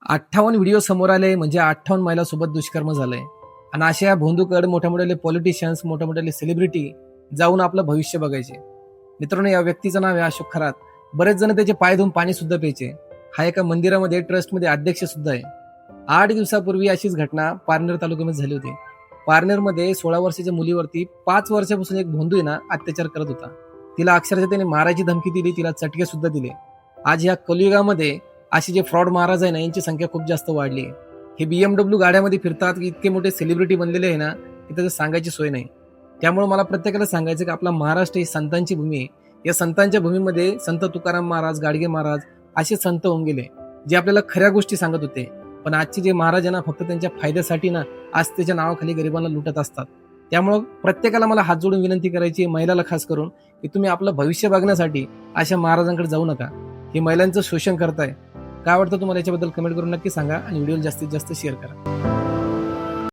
58 video समोर आले म्हणजे 58 महिलांसोबत दुष्कर्म झालंय. आणि अशा भोंदूकड मोठ्या पॉलिटिशियन्स, मोठ्या सेलिब्रिटी जाऊन आपलं भविष्य बघायचे. मित्रांनो, या व्यक्तीचं नाव आहे अशोक खरात. बरेच जण त्याचे पाय धुवून पाणी सुद्धा प्यायचे. हा एका मंदिरामध्ये ट्रस्टमध्ये अध्यक्ष सुद्धा आहे. 8 दिवसापूर्वी अशीच घटना पारनेर तालुक्यामध्ये झाली होती. पारनेरमध्ये 16 वर्षाच्या मुलीवरती 5 वर्षापासून एक भोंदू आहे ना अत्याचार करत होता. तिला अक्षरशः त्याने मारायची धमकी दिली, तिला चटके सुद्धा दिले. आज या कलियुगामध्ये असे जे फ्रॉड महाराज आहे ना, यांची संख्या खूप जास्त वाढली आहे. हे BMW गाड्यामध्ये फिरतात, की इतके मोठे सेलिब्रिटी बनलेले आहे ना, की त्याचं सांगायची सोय नाही. त्यामुळे मला प्रत्येकाला सांगायचं की आपला महाराष्ट्र ही संतांची भूमी आहे. या संतांच्या भूमीमध्ये संत तुकाराम महाराज, गाडगे महाराज असे संत होऊन गेले, जे आपल्याला खऱ्या गोष्टी सांगत होते. पण आजचे जे महाराज आहे ना, फक्त त्यांच्या फायद्यासाठी ना आज त्याच्या नावाखाली गरिबांना लुटत असतात. त्यामुळं प्रत्येकाला मला हात जोडून विनंती करायची आहे, महिलाला खास करून, की तुम्ही आपलं भविष्य बघण्यासाठी अशा महाराजांकडे जाऊ नका. हे महिलांचं शोषण करताय. काय वाटतं तुम्हाला याच्याबद्दल कमेंट करून नक्की सांगा आणि व्हिडिओ जास्तीत जास्त शेअर करा.